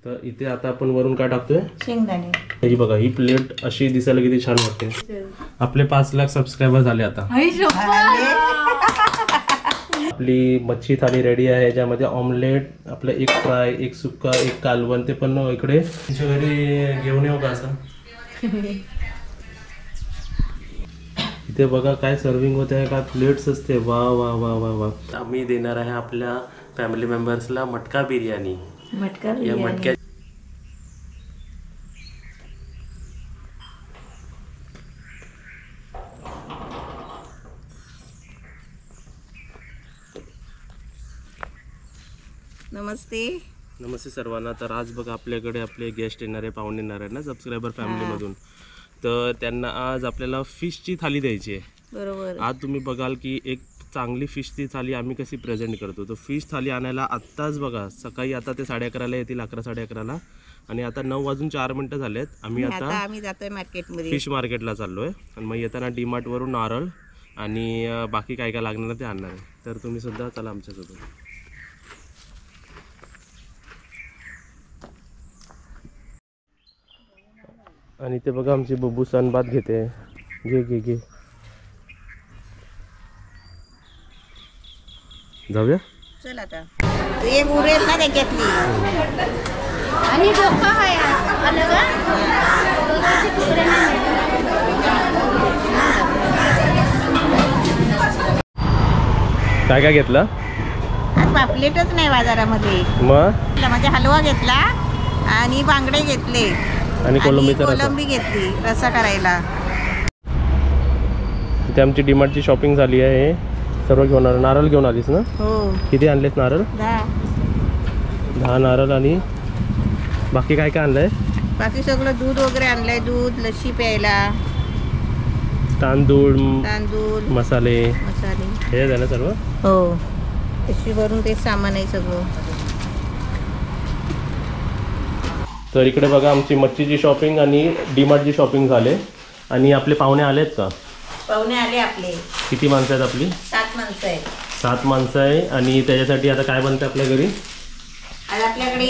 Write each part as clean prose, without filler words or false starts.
तर इथे आता आपण वरून काय टाकतोय? शेंगदाणे. ही बघा, ही प्लेट अशी दिसायला किती छान वाटते. आपले 5 लाख सबस्क्रायबर झाले आता. आपली मच्छी थाली रेडी आहे, ज्यामध्ये ऑमलेट, आपलं एक फ्राय, एक सुक्का, एक कालवण. ते पण इकडे तुमच्या घरी घेऊन येऊ का असं? इथे बघा काय सर्विंग होत आहे, का प्लेट्स असते. वा वा वा वा वा. आम्ही देणार आहे आपल्या फॅमिली मेंबर्सला मटका बिर्याणी. या मटक्या नमस्ते सर्वांना. तर आज बघा आपल्याकडे आपले गेस्ट येणार आहे, पाहुणे येणार आहे ना सबस्क्रायबर फॅमिलीमधून. तर त्यांना आज आपल्याला फिशची थाली द्यायची आहे. बरोबर. आज तुम्ही बघाल की एक चांगली फिशची थाली आम्ही कशी प्रेझेंट करतो. तर फिश थाली आणायला आत्ताच बघा सकाळी, आता ते 11:30ला येतील, 11-11:30ला. आणि आता 9:04 झालेत. आम्ही जातोय मार्केटमध्ये, फिश मार्केटला चाललोय. आणि मग येताना डीमार्ट वरून नारळ आणि बाकी काय काय लागणार ते आणणार आहे. तर तुम्ही सुद्धा चला आमच्यासोबत. आणि ते बघा आमची बब्बू सनबात घेते. घे घे घे. जाऊया. चल आता एक उरेल ना त्याच्यातली. आणि काय काय घेतलं? पापलेटच नाही बाजारामध्ये. मग म्हणजे हलवा घेतला आणि बांगडे घेतले आणि कोलंबी घेतली रस्सा करायला. इथे आमची डीमार्टची शॉपिंग झाली आहे. सर्व घेऊन आलो. नारळ घेऊन आलीस ना? हो. किती आणलेस नारळ? 10 नारळ. आणि बाकी काय काय आणलंय? बाकी सगळं दूध वगैरे आणलंय. दूध, लस्सी प्यायला, तांदूळ, मसाले हे आहे ना सर्व. हो, लस्सी भरून ते सामान आहे सगळं. तर इकडे बघा आमची मच्छीची शॉपिंग आणि डीमार्टची शॉपिंग झाले. आणि आपले पाहुणे आलेत का? पाहुणे आले आपले. किती माणसं आहेत आपली? 7 माणसं आहेत. 7 माणसं आहे. आणि त्याच्यासाठी आता काय बनतं आपल्या घरी? आज आपल्याकडे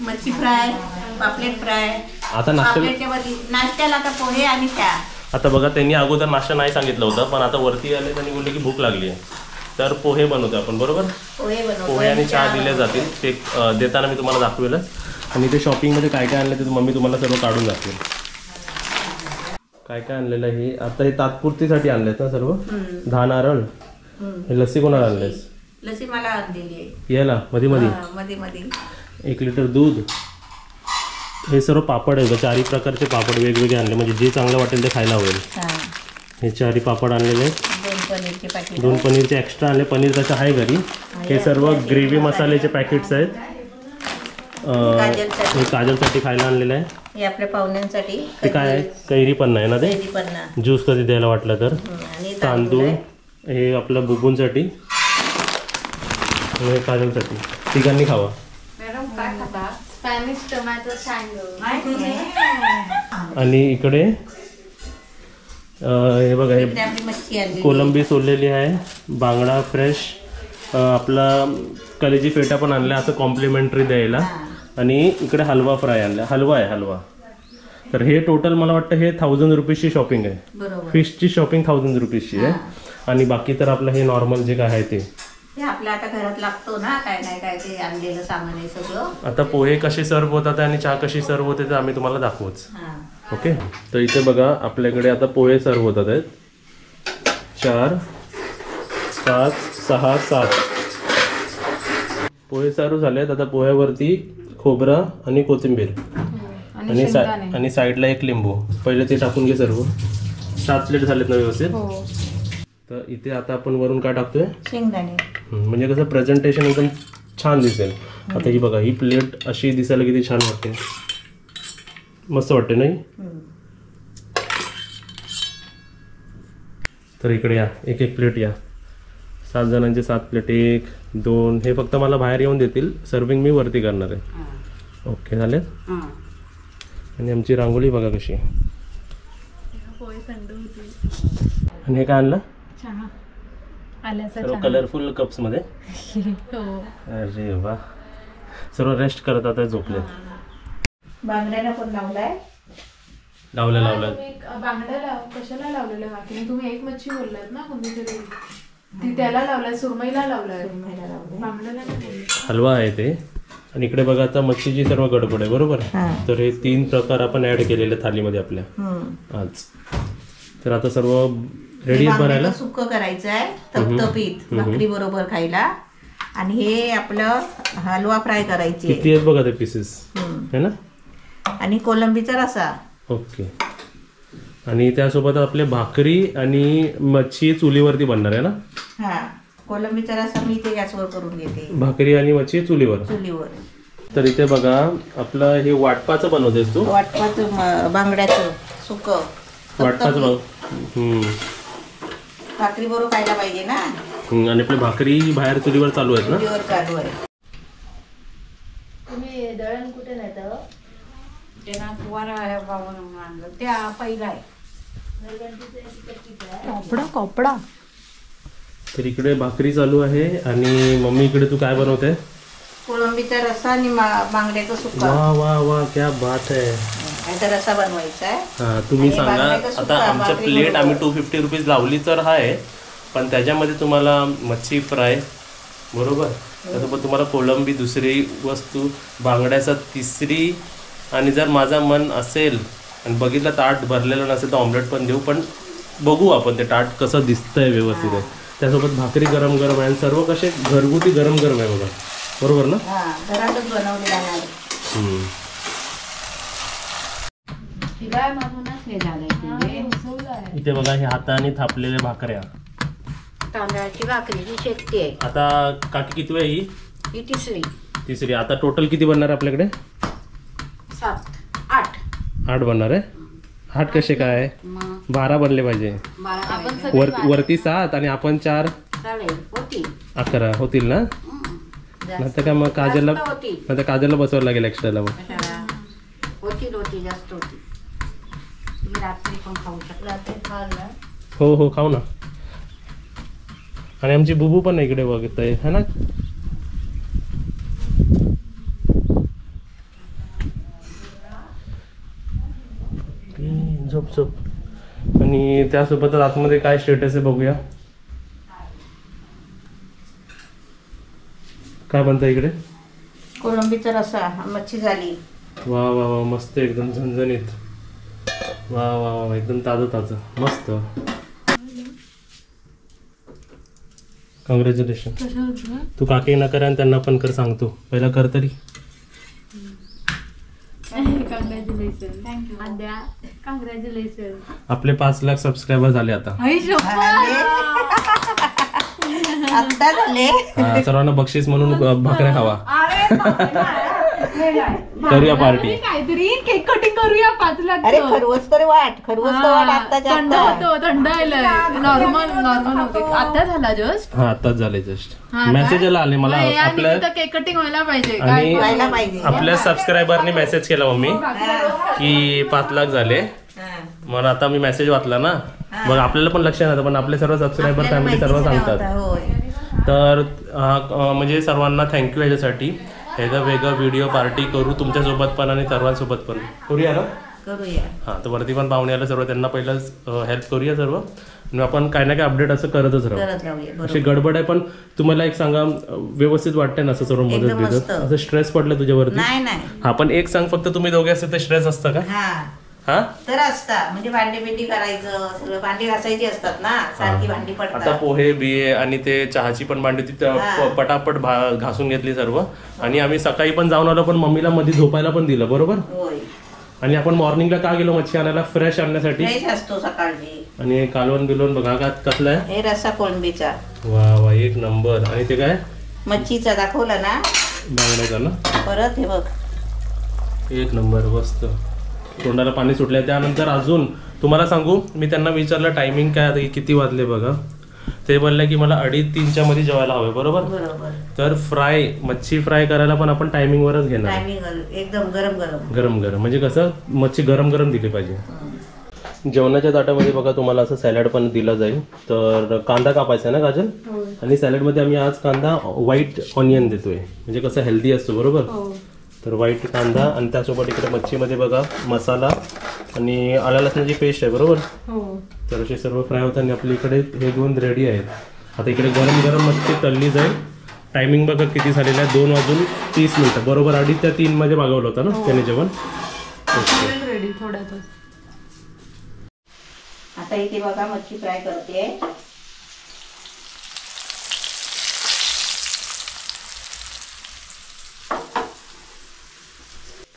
मच्छी फ्राय, पापलेट फ्राय. आता नाश्त्याला आता पोहे आणि चहा. आता बघा त्यांनी अगोदर नाश्ता नाही सांगितलं होतं, पण आता वरती आले त्यांनी बोलले की भूक लागली आहे. तर पोहे बनवतो आपण. बरोबर, पोहे आणि चहा दिले जातील. ते देताना मी तुम्हाला दाखवेलच. आणि ते शॉपिंगमध्ये काय काय आणलं ते मम्मी तुम्हाला सर्व काढून दाखवेल. काय काय आणलेलं आहे आता. हे तात्पुरतीसाठी आणलेत ना सर्व. 10 नारळ. हे लस्सी कोणाला आणलेस? लस्सी मला आणलेली आहे. याला मध्ये 1 लिटर दूध. हे सर्व पापड आहे. 4 प्रकारचे पापड वेगवेगळे आणले, म्हणजे जे चांगलं वाटेल ते खायला होईल. हे 4 पापड आणलेले आहेत. 2 पनीरचे एक्स्ट्रा आणले. पनीर तसं आहे घरी. हे सर्व ग्रेव्ही मसाल्याचे पॅकेट्स आहेत. हे काजलसाठी खायला आणलेलं आहे. हे आपल्या पाहुण्यांसाठी. ते काय आहे? कैरी पण नाही ना ते. ज्यूस कधी द्यायला वाटलं तर. तांदूळ. हे आपलं बुबूंसाठी. हे काजलसाठी. तिघांनी खावा. आणि इकडे हे बघा, हे कोलंबी सोललेली आहे. बांगडा फ्रेश. आपला कलेजी फेटा पण आणला असं कॉम्प्लिमेंटरी द्यायला. आणि इकडे हलवा फ्राय आणला. हलवा आहे, हलवा. तर हे टोटल मला वाटतं हे 1000 रुपीजची शॉपिंग आहे. फिशची शॉपिंग 1000 रुपीजची आहे. आणि बाकी तर आपलं हे नॉर्मल जे काय आहे ते आपल्या आता घरात लागतो ना, काय नाही काय ते आणलेलं सामान आहे सगळं. आता पोहे कसे सर्व होतात आणि चहा कशी सर्व होते ते आम्ही तुम्हाला दाखवूच. ओके. तर इथे बघा आपल्याकडे आता पोहे सर्व होतात आहेत. 4, 5, 6, 7 पोहे सर्व झालेत. आता पोह्यावरती खोबरं आणि कोथिंबीर आणि साईडला 1 लिंबू. पहिले ते टाकून घे सर्व. 7 प्लेट झालेत ना व्यवस्थित. तर इथे आता आपण वरून काय टाकतोय? शेंगदाणे. म्हणजे कसं प्रेझेंटेशन एकदम छान दिसेल. आता ही बघा, ही प्लेट अशी दिसायला किती छान वाटते. मस्त वाटते नाही? तर इकडे या, 1 प्लेट या. 7 जणांचे 7 प्लेट. 1, 2. हे फक्त मला बाहेर येऊन देतील. सर्विंग मी वरती करणार आहे. ओके झालेत. आणि आमची रांगोळी बघा कशी. आणि हे काय आणलं? सर्व कलरफुल कप्स मध्ये. अरे वा. सर्व रेस्ट करत आता झोपलेत. बांगड्याला पण लावलाय. लावलं बांगड्याला कशाला लावलेलं काकी? तुम्ही एक मच्छी बोललात ना कोणतीतरी, ती त्याला लावलाय, सुरमईला लावलाय, बांगड्याला नाही. हलवा आहे ते. आणि इकडे बघा आता मच्छीची सर्व गडबड आहे बरोबर. तर हे 3 प्रकार आपण ऍड केलेले थालीमध्ये आपल्या आज. तर आता सर्व रेडी बनायला. सुक्क करायचं आहे तपतपीत भाकरी बरोबर खायला. आणि हे आपलं हलवा फ्राय करायची. किती आहेत बघा ते पीसेस है ना. आणि कोलंबीचा रसा. ओके. आणि त्यासोबत आपले भाकरी आणि मच्छी चुलीवरती बनणार आहे ना. हा, कोलंबीचा रसा मी इथे गॅसवर करून घेते. भाकरी आणि मच्छी चुलीवर. तर इथे बघा आपलं हे वाटपाचं बनवतेस तू. वाटपाचं बांगड्याचं सुक. वाटपाचं भाकरी बरोबर खायला पाहिजे ना. आणि आपली भाकरी बाहेर चुलीवर चालू आहेत ना. चुलीवर चालू आहे. तुम्ही दळण कुठे नेता? त्यांना फुवारा आणलं त्या पहिला आहे. कपडा. तर इकडे भाकरी चालू आहे आणि मम्मी इकडे तू काय बनवते? कोळंबीचा रस्सा आणि बांगड्याचा सुक्का. वा वा वा, क्या बात आहे. याचा रस्सा बनवायचा आहे. हा, तुम्ही सांगा. बांगड्याचा सुक्का, आता आमच्या भाकरी प्लेट बरोबर. आम्ही 250 रुपीज लावली तर आहे, पण त्याच्यामध्ये तुम्हाला मच्छी फ्राय बरोबर, त्यासोबत तुम्हाला कोळंबी दुसरी वस्तू, बांगड्याचा तिसरी, आणि जर माझा मन असेल आणि बघितलं ताट भरलेलं नसेल तर ऑमलेट पण देऊ. पण बघू आपण ते ताट कसं दिसतंय व्यवस्थित आहे. त्यासोबत भाकरी गरम गरम आहे आणि सर्व कसे घरगुती गरम गरम आहे बघा बरोबर ना. घरातच बनवलेला आहे. इथे बघा हे हाताने थापलेले भाकऱ्या. तांदळाची भाकरी ही शेकते आहे. आता काकी किती वेळ ही तिसरी. आता टोटल किती बनणार आहे आपल्याकडे? 7 8 8 बनणार आहे. 8 कसे काय? 12 बनले पाहिजे. वरती 7 आणि आपण 4 11 होतील ना. नंतर काय मग काजलला बसवायला लागेल एक्स्ट्राला. मग होती जास्त होती. तुम्ही रात्री पण खाऊ शकता. हो खाऊ ना. आणि आमची बुबू पण इकडे बघत आहे है ना. झोप. आणि त्यासोबतच आतमध्ये काय स्टेटस आहे बघूया. काय बनतं इकडे? कोळंबीचा रस्सा, मच्छी झाली. वा वा वा, मस्त एकदम झणझणीत. वा वा वा, एकदम ताजं मस्त. कॉंग्रॅच्युलेशन. तू काकी ना कर आणि त्यांना पण कर सांगतो. पहिला कर तरी. कॉंग्रॅच्युलेशन. आपले 5 लाख सबस्क्रायबर झाले आता. आता झाले. सर्वांना बक्षीस म्हणून भाकऱ्या खावा. करूया पार्टी. काहीतरी केक कटिंग करूया 5 लाख. अरे खरवस तर वाट आत्ताच्या थंड होतो. थंड नॉर्मल होते. आता झाला जस्ट. आताच झाले जस्ट. मेसेज आले मला आपल्या केक कटिंग व्हायला पाहिजे. आणि आपल्या सबस्क्रायबरनी मेसेज केला मम्मी की 5 लाख झाले. मग आता मी मेसेज वाचला ना. मग आपल्याला पण लक्ष नव्हतं, पण आपले सर्व सबस्क्रायबर फॅमिली सर्व सांगतात. तर म्हणजे सर्वांना थँक्यू याच्यासाठी. वेगळं व्हिडिओ पार्टी करू तुमच्यासोबत पण आणि सर्वांसोबत पण करूया ना. हां, तर वरती पण पाहुणे आले सर्व, त्यांना पहिलंच हेल्प करूया सर्व. आणि आपण काय ना काय अपडेट असं करतच राहू. अशी गडबड आहे, पण तुम्हाला एक सांगा, व्यवस्थित वाटतंय ना असं सर्व मदत बिदत? असं स्ट्रेस पडलं तुझ्यावरती? हा, पण एक सांग फक्त, तुम्ही दोघे असते तर स्ट्रेस असतं का? हा, तर असतात. म्हणजे भांडी बिंडी करायचं, सगळं भांडी घासायची असतात ना, सारखी भांडी पडतात. आता पोहे बिये आणि ते चहाची पण भांडी ती पटापट घासून घेतली सर्व. आणि आम्ही सकाळी पण जाऊन आलो, पण मम्मीला मध्ये झोपायला पण दिलं बरोबर. आणि आपण मॉर्निंगला का गेलो मच्छी आणायला? फ्रेश आणण्यासाठी. असतो सकाळची. आणि कालवण बिलवण बघा का कसला आहे. हे रस्सा कोळंबीचा. वा वा, एक नंबर. आणि ते काय मच्छीचा दाखवला ना, बांगड्याचा ना. परत हे बघ, एक नंबर, मस्त. तोंडाला पाणी सुटलंय. त्यानंतर अजून तुम्हाला सांगू, मी त्यांना विचारलं टायमिंग काय, आता किती वाजले बघा. ते बोलले की मला 2:30-3च्या मध्ये जेवायला हवे बरोबर. तर मच्छी फ्राय करायला पण आपण टायमिंग वरच घेणार. एकदम गरम गरम म्हणजे कसं मच्छी गरम गरम दिली पाहिजे. जेवणाच्या ताटामध्ये बघा तुम्हाला असं सॅलड पण दिला जाईल. तर कांदा कापायचा ना काजल, आणि सॅलडमध्ये आम्ही आज कांदा व्हाईट ऑनियन देतोय, म्हणजे कसं हेल्दी असतो बरोबर. तर व्हाईट कांदा आणि त्यासोबत इकडे मच्छीमध्ये बघा मसाला आणि आला लसणाची पेस्ट आहे बरोबर. तर असे सर्व फ्राय होताना आपल्या इकडे हे दोन रेडी आहेत. आता इकडे गरम गरम मच्छी तळली जाईल. टायमिंग बघा किती झालेलं आहे, 2:30 बरोबर. 2:30 ते 3 मध्ये मागवलं होतं ना त्याने जेवण. रेडी थोड्यातच. आता इथे बघा मच्छी फ्राय करते.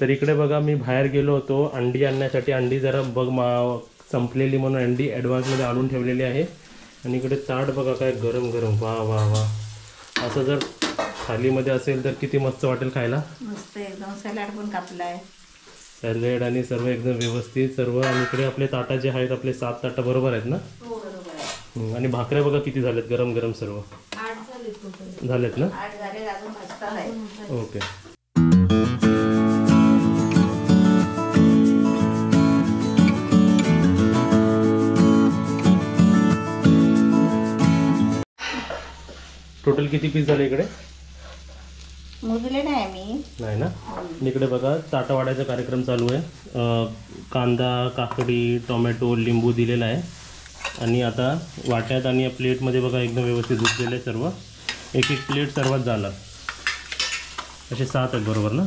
तर इकडे बघा मी बाहेर गेलो होतो अंडी आणण्यासाठी. अंडी जरा बघ संपलेली म्हणून अंडी ॲडव्हान्समध्ये आणून ठेवलेली आहे. आणि इकडे ताट बघा काय गरम गरम, वा वा वा. असं जर थालीमध्ये असेल तर किती मस्त वाटेल खायला. मस्त एकदम. सॅलड पण कापलाय, सॅलेड आणि सर्व एकदम व्यवस्थित सर्व. आणि इकडे आपले ताटा जे आहेत आपले 7 ताटं बरोबर आहेत ना. बरोबर आहे. आणि भाकऱ्या बघा किती झालेत गरम गरम सर्व 8 झालेत ना. 8 झाले, अजून भाजतात आहे. ओके. टोटल किती पीस झाले इकडे मोजले नाही मी. नाही ना. इकडे बघा ताटा वाढायचा कार्यक्रम चालू आहे. कांदा, काकडी, टोमॅटो, लिंबू दिलेला आहे. आणि आता वाट्यात आणि प्लेटमध्ये बघा एकदम व्यवस्थित धुतलेले सर्व. एक एक प्लेट सर्वात झाला. असे 7 आहेत बरोबर ना.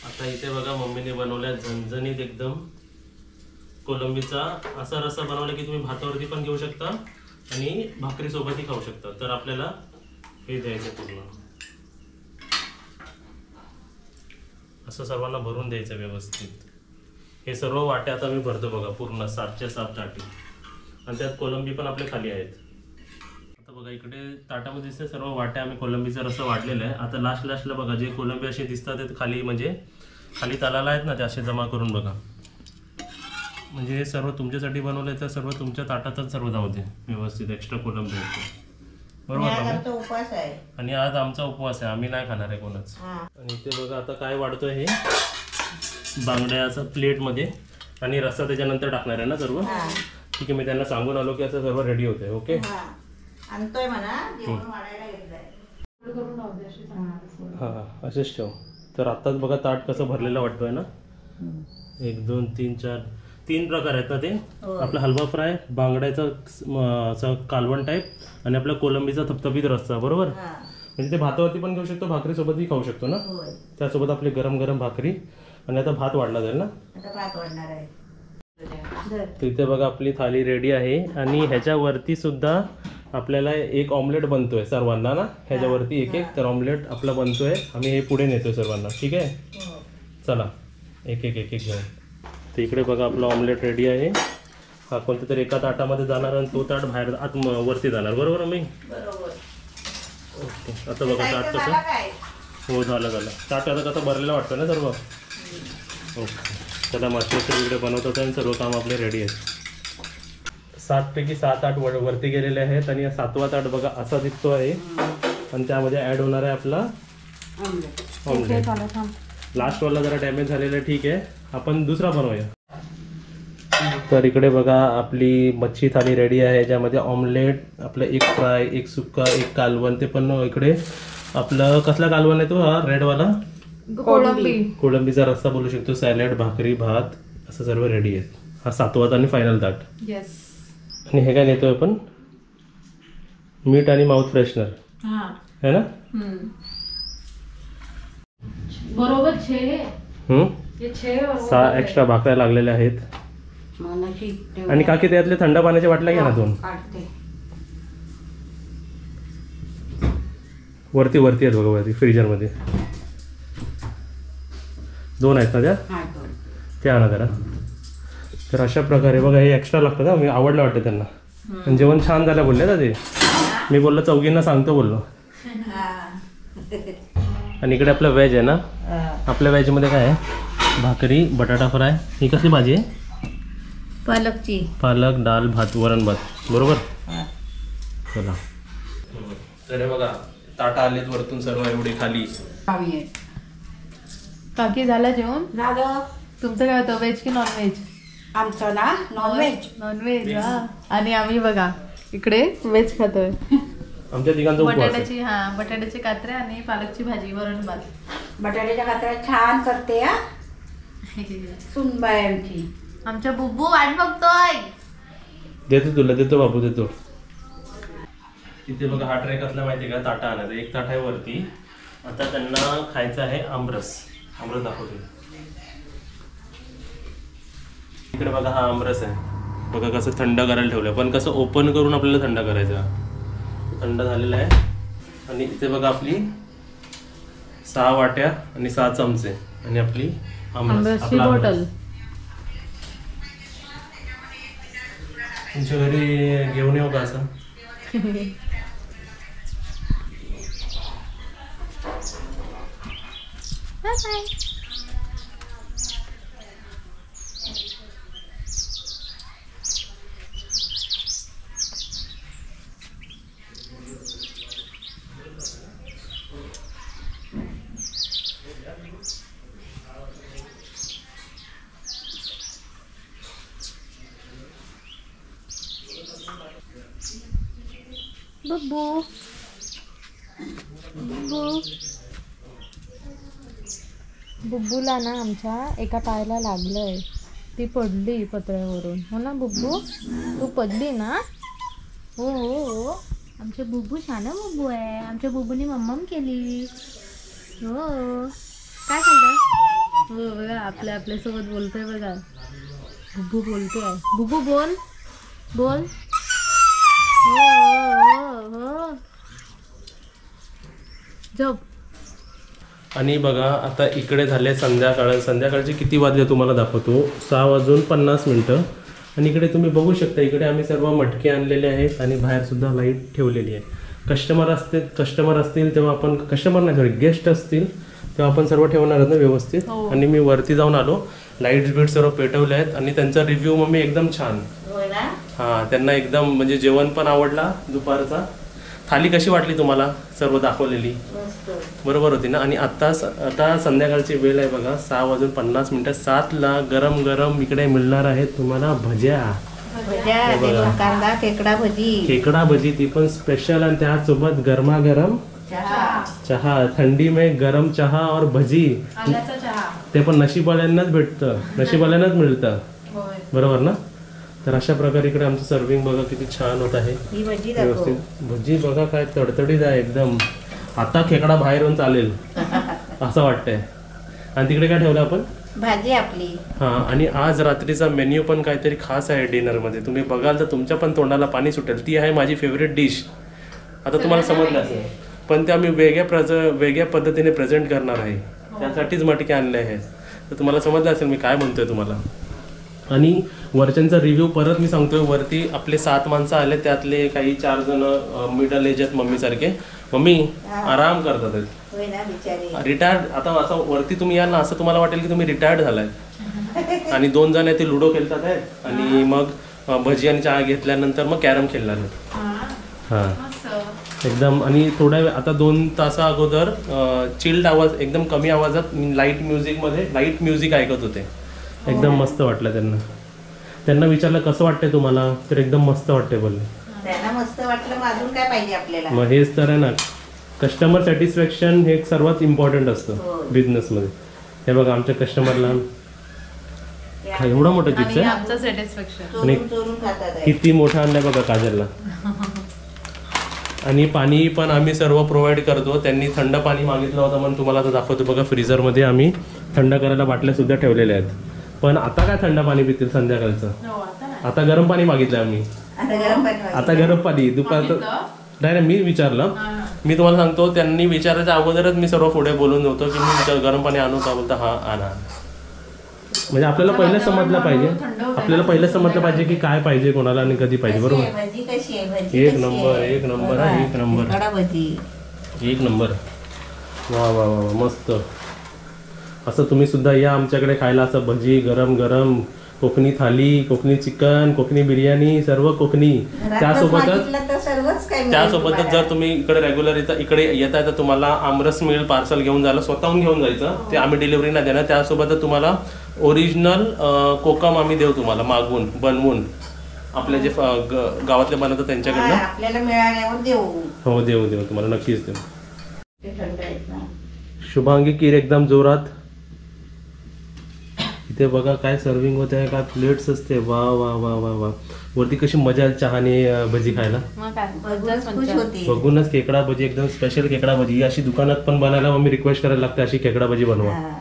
आता इथे बघा मम्मीने बनवल्या झणझणीत एकदम कोलंबीचा असा रस्सा बनवला की तुम्ही भातावरती पण घेऊ शकता आणि भाकरीसोबतही खाऊ शकता. तर आपल्याला हे द्यायचं पूर्ण असं सर्वांना भरून द्यायचं व्यवस्थित. हे सर्व वाट्या आता मी भरतो बघा पूर्ण 7च्या 7 ताटी. आणि त्यात कोलंबी पण आपले खाली आहेत. आता बघा इकडे ताटामध्ये दिसते सर्व वाट्या आम्ही कोलंबीचा रस्सा वाढलेला आहे. आता लास्टला बघा जे कोलंबी असे दिसतात ते खाली, म्हणजे खाली तालाला आहेत ना, ते असे जमा करून बघा. म्हणजे हे सर्व तुमच्यासाठी बनवलं आहे तर सर्व तुमच्या ताटातच सर्व जाऊ दे व्यवस्थित. एक्स्ट्रा कोलंबी होते बरोबर. उपवास आहे आणि आज आमचा उपवास आहे, आम्ही नाही खाणार आहे कोणच. आणि इथे बघा आता काय वाढतोय हे बांगड्याचा प्लेटमध्ये. आणि रस्सा त्याच्यानंतर टाकणार आहे ना सर्व. ठीक आहे, मी त्यांना सांगून आलो की असं सर्व रेडी होतंय. ओके आणतोय म्हणा, जेवण वाढायला घेतलंय. हां असेच ठेव. तर आत्ताच बघा ताट कसं भरलेलं वाटतोय ना. 1 2 3 4 3 प्रकार आहेत ना ते. आपला हलवा फ्राय, बांगड्याचा कालवण टाईप आणि आपला कोलंबीचा थपथपीत रस्सा बरोबर. म्हणजे ते भातावरती पण घेऊ शकतो, भाकरीसोबतही खाऊ शकतो ना. त्यासोबत आपली गरम गरम भाकरी. आणि आता भात वाढला जाईल ना. आता भात वाढणार आहे. तिथे बघा आपली थाली रेडी आहे. आणि ह्याच्यावरती सुद्धा आपल्याला एक ऑमलेट बनतोय सर्वांना ना. ह्याच्यावरती एक तर ऑमलेट आपला बनतोय. आम्ही हे पुढे नेतोय सर्वांना. ठीक आहे, चला एक एक घेऊन. तर इकडे बघा आपला ऑमलेट रेडी आहे. हा कोणत्या तरी एका ताटामध्ये जाणार आणि तो ताट बाहेर वरती जाणार बरोबर मी. ओके. आता बघा ताट कसं. हो झालं. ताट आता कसं भरलेला वाटतं ना सर्व. ओके चला मस्त इकडे बनवतात आणि सर्व काम आपले रेडी आहेत. 7 पैकी 7 8 वरती गेलेले आहेत. आणि 7वा ताट बघा असा दिसतो आहे. आणि त्यामध्ये ॲड होणार आहे आपला ऑमलेट. लास्टवाला जरा डॅमेज झालेला आहे. ठीक आहे, आपण दुसरा बनवूया. तर इकडे बघा आपली मच्छी थाली रेडी आहे. याच्यामध्ये ऑमलेट, आपलं एक फ्राय, एक सुक्का, एक कालवण. ते पण इकडे आपलं कसला कालवण आहे तो, हा रेडवाला कोळंबीचा रस्सा बोलू शकतो. सॅलड, भाकरी, भात असं सर्व रेडी आहे. हा 7वा आणि फायनल ताट. आणि हे काय नेतोय आपण, मीठ आणि माउथ फ्रेशनर है ना. बरोबर 6 एक्स्ट्रा भाकऱ्या लागलेल्या आहेत. आणि काकी त्यातले थंड पाण्याच्या बाटल्या घ्या ना 2. वरती आहेत बघा, वरती फ्रीजरमध्ये 2 आहेत ना त्या आणा जरा. तर अशा प्रकारे बघा हे एक्स्ट्रा लागतं ना. मी आवडलं वाटतं त्यांना. आणि जेवण छान झालं बोलले ना ते. मी बोललो चौघींना सांगतो बोललो. आणि इकडे आपलं व्हेज आहे ना. आपल्या व्हेजमध्ये काय आहे, भाकरी, बटाटा फ्राय. ही कसली भाजी आहे, पालकची. पालक, डाळ, भात, वरण भात बरोबर. चला तर बघा ताटा आलेत वरतून सर्व एवढी खाली. काकी झालं जेवण. झालं. तुमचं काय होतं, व्हेज की नॉन व्हेज. आमचं ना नॉनव्हेज. नॉनव्हेज आणि आम्ही बघा इकडे व्हेज खातोय. आमच्या तिघांचा उपवास आहे. बटाट्याचे कात्रे आणि पालकची भाजी, वरण भात. बटाट्याच्या कात्र्या छान करते हा सुनबाई आमची. आमच्या बुब्बू वाट बघतोय. देतो तुला, देतो बाबू देतो. इथे बघा हा ट्रे कसला माहिती का, ताटा आणायचा. एक ताट आहे वरती. आता त्यांना खायचं आहे आमरस. आमरस दाखवतो. इकडे बघा हा आमरस आहे. बघा कसं थंड करायला ठेवलं, पण कसं ओपन करून आपल्याला थंड करायचं. थंड झालेला आहे. आणि इथे बघा आपली 6 वाट्या आणि 6 चमचे आणि आपली आमरस बॉटल. तुमच्या घरी घेऊन येऊ का असं? बुब्बू बुब्बू बुब्बूला ना आमच्या एका पायाला लागलंय. ती पडली पत्र्यावरून. हो ना बुब्बू, तू पडली ना? हो हो हो. आमचे बुब्बू छान बुब्बू आहे. आमच्या बुब्बूने मम्मम केली. हो काय खाल्लं? हो बघा आपल्यासोबत बोलतोय बघा. बुब्बू बोलतोय. बुब्बू बोल बोल. हो हो हो. झोप. आणि बघा आता इकडे झाले संध्याकाळचे किती वाजले तुम्हाला दाखवतो. 6:50 आणि इकडे तुम्ही बघू शकता. इकडे आम्ही सर्व मटके आणलेले आहेत आणि बाहेर सुद्धा लाईट ठेवलेली आहे. कस्टमर असतील तेव्हा आपण, कस्टमर नाही सॉरी गेस्ट असतील तेव्हा आपण सर्व ठेवणार आहोत ना व्यवस्थित. आणि मी वरती जाऊन आलो. लाईट बीट सर्व पेटवले आहेत आणि त्यांचा रिव्ह्यू मम्मी एकदम छान. हां त्यांना एकदम म्हणजे जेवण पण आवडला. दुपारचा थाली कशी वाटली तुम्हाला? सर्व दाखवलेली बरोबर होती ना. आणि आता संध्याकाळची वेळ आहे बघा 6:50. 7ला गरम गरम इकडे मिळणार आहेत तुम्हाला भज्या. कांदा खेकडा भजी ती पण स्पेशल. आणि त्यासोबत गरमागरम चहा. थंडी में गरम चहा और भजी. ते पण नशीबवाल्यांनाच भेटतं, नशीबवाल्यांनाच मिळतं बरोबर ना. तर अशा प्रकारे इकडे आमचं सर्विंग बघा किती छान होत आहे. व्यवस्थित भजी बघा काय तडतडीत आहे एकदम. आता खेकडा बाहेर येऊन चालेल असं वाटतंय. आणि तिकडे काय ठेवलं आपण? भाजी आपली. हां आणि आज रात्रीचा मेन्यू पण काहीतरी खास आहे डिनरमध्ये. तुम्ही बघाल तर तुमच्या पण तोंडाला पाणी सुटेल. ती आहे माझी फेवरेट डिश. आता तुम्हाला समजलं असेल, पण ते आम्ही वेगळ्या पद्धतीने प्रेझेंट करणार आहे. त्यासाठीच मटके आणले आहेत. तर तुम्हाला समजलं असेल मी काय म्हणतोय तुम्हाला. आणि वरच्यांचा रिव्ह्यू परत मी सांगतोय. वरती आपले 7 माणसं आले, त्यातले काही 4 जण मिडल एज आहेत मम्मीसारखे. मम्मी आराम करतात रिटायर्ड. आता असं वरती तुम्ही याल ना असं तुम्हाला वाटेल की तुम्ही रिटायर्ड झालाय. आणि 2 जण आहे ते लुडो खेळतात आहेत आणि मग भजी आणि चहा घेतल्यानंतर मग कॅरम खेळणार आहेत. हां एकदम. आणि थोड्या वेळ आता 2 तासा अगोदर चिल्ड आवाज एकदम कमी आवाजात लाईट म्युझिक ऐकत होते. एकदम मस्त वाटलं त्यांना विचारलं कसं वाटतंय तुम्हाला, तर एकदम मस्त वाटतंय बोलले. त्यांना मस्त वाटलं. अजून काय पाहिजे आपल्याला. मग हेच तर आहे ना, कस्टमर सॅटिस्फॅक्शन हे सर्वात इम्पॉर्टंट असतं बिझनेसमध्ये. हे बघा आमच्या कस्टमरला एवढा मोठा चिप्स आहे. आमचं सॅटिस्फॅक्शन. आणि किती मोठा आणलाय बघा काजलला. आणि पाणी पण आम्ही सर्व प्रोव्हाइड करतो. त्यांनी थंड पाणी मागितलं होतं म्हणून तुम्हाला आता दाखवतो बघा. फ्रीजरमध्ये आम्ही थंड करायला बाटल्या सुद्धा ठेवलेल्या आहेत. पण आता काय थंड पाणी पितील संध्याकाळचं. आता गरम पाणी मागितलं आम्ही. आता गरम पाणी दुपारचं नाही मी विचारलं. मी तुम्हाला सांगतो त्यांनी विचारायच्या अगोदरच मी सर्व पुढे बोलून होतो की मी गरम पाणी आणू का. बोलता हा आणा. म्हणजे आपल्याला पहिलं समजलं पाहिजे की काय पाहिजे कोणाला आणि कधी पाहिजे बरोबर. एक नंबर. वा वा वा मस्त. असं तुम्ही सुद्धा या आमच्याकडे खायला. असं भजी गरम गरम, कोकणी थाली, कोकणी चिकन, कोकणी बिर्याणी, सर्व कोकणी. त्यासोबतच जर तुम्ही इकडे रेग्युलर इकडे येताय तर तुम्हाला आमरस मिळेल. पार्सल घेऊन जायला स्वतःहून घेऊन जायचं. ते आम्ही डिलिव्हरी नाही देणार. त्यासोबतच तुम्हाला ओरिजिनल कोकम आम्ही देऊ तुम्हाला मागवून बनवून आपल्या जे गावातले बनवतात त्यांच्याकडनं. आपल्याला मिळाल्यावर देऊ. हो देऊ तुम्हाला नक्कीच देऊ. ते थंड आहेत ना. शुभांगी खीर एकदम जोरात. इथे बघा काय सर्विंग होते आहे, काय प्लेट्स असते. वा वा वा वा वा. वरती कशी मजा आली चहाने भजी खायला. मग काय बघूनच खुश होती. बघूनच खेकडा भजी एकदम स्पेशल खेकडा भजी ही अशी दुकानात पण बनायला मम्मी रिक्वेस्ट करायला लागते अशी खेकडा भजी बनवा. हा.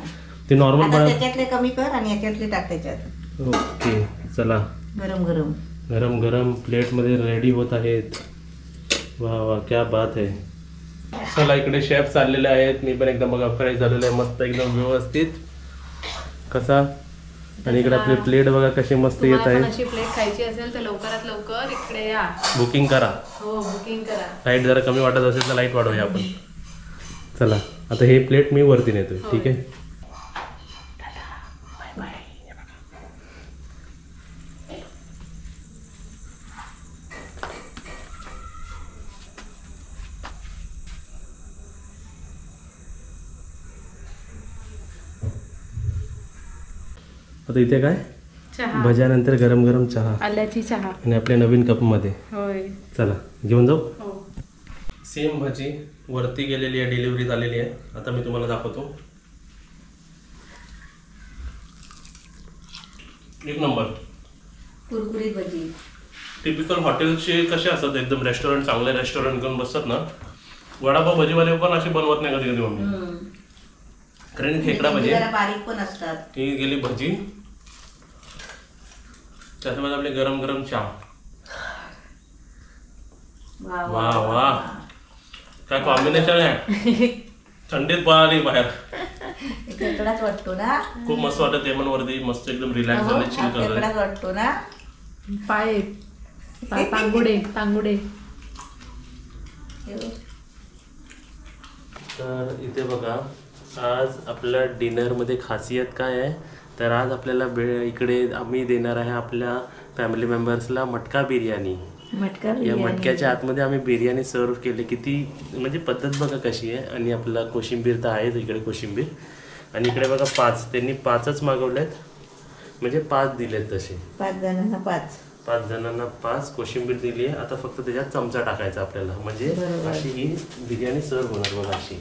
ते नॉर्मल आता बना. त्याच्यातले कमी कर आणि याच्यातले टाक त्याच्यात. ओके चला. गरम गरम गरम गरम प्लेटमध्ये रेडी होत आहेत. वा वा क्या बात आहे. चला इकडे शेफ चाललेले आहेत. मी पण एकदम बघा फ्रेश झालेलं आहे मस्त एकदम व्यवस्थित. कसा आणि इकडे आपली प्लेट बघा कशी मस्त येत आहे. अशी प्लेट खायची असेल तर लवकरात लवकर इकडे या. बुकिंग करा. हो बुकिंग करा. लाईट जरा कमी वाटत असेल तर लाईट वाढवूया आपण. चला आता हे प्लेट मी वरती नेतोय. ठीक आहे. आता इथे काय चहा. भज्यानंतर गरम गरम चहा आल्याची चहा. आणि आपल्या नवीन कपमध्ये. होय. चला घेऊन जाऊ. हो. सेम भजी वरती गेलेली आहे, डिलिव्हरी झालेली आहे. आता मी तुम्हाला दाखवतो. एक नंबर कुरकुरीत भजी. टिपिकल हॉटेलचे कसे असतात एकदम रेस्टॉरंट चांगले रेस्टॉरंट घेऊन बसतात ना. वडापाव भजीवाले पण असे बनवत नाही कधी कधी मम्मी. कारण खेकडा भजी जरा बारीक पण असतात. ही गेली भजी त्याच्यामध्ये आपले गरम गरम चहा. वा वा काय कॉम्बिनेशन आहे. थंडीत पळाली बाहेर. खेकडाच वाटतो ना. खूप मस्त वाटत आहे. वरती मस्त एकदम रिलॅक्स झाले चिल करत. खेकडाच वाटतो ना. पाय तांगुडे तांगुडे. तर इथे बघा आज आपल्या डिनरमध्ये खासियत काय आहे तर आज आपल्याला इकडे आम्ही देणार आहे आपल्या फॅमिली मेंबर्सला मटका बिर्याणी. मटका या मटक्याच्या आतमध्ये आम्ही बिर्याणी सर्व केली. किती म्हणजे पद्धत बघा कशी आहे. आणि आपला कोशिंबीर तर आहेच इकडे कोशिंबीर. आणि इकडे बघा 5 त्यांनी 5च मागवलेत म्हणजे 5 दिलेत तसे. 5 जणांना 5 जणांना 5 कोशिंबीर दिली आहे. आता फक्त त्याच्यात चमचा टाकायचा आपल्याला म्हणजे अशी ही बिर्याणी सर्व होणार बघा अशी.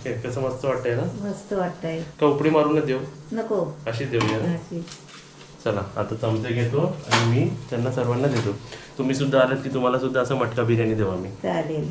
ठीक आहे. कसं मस्त वाटतंय ना. मस्त वाटतंय. का उपडी मारूनच देऊ नको अशी देऊया. अशी. चला आता चमचे घेतो आणि मी त्यांना सर्वांना देतो. तुम्ही सुद्धा आलात की तुम्हाला सुद्धा असं मटका बिर्याणी देऊ आम्ही. चालेल.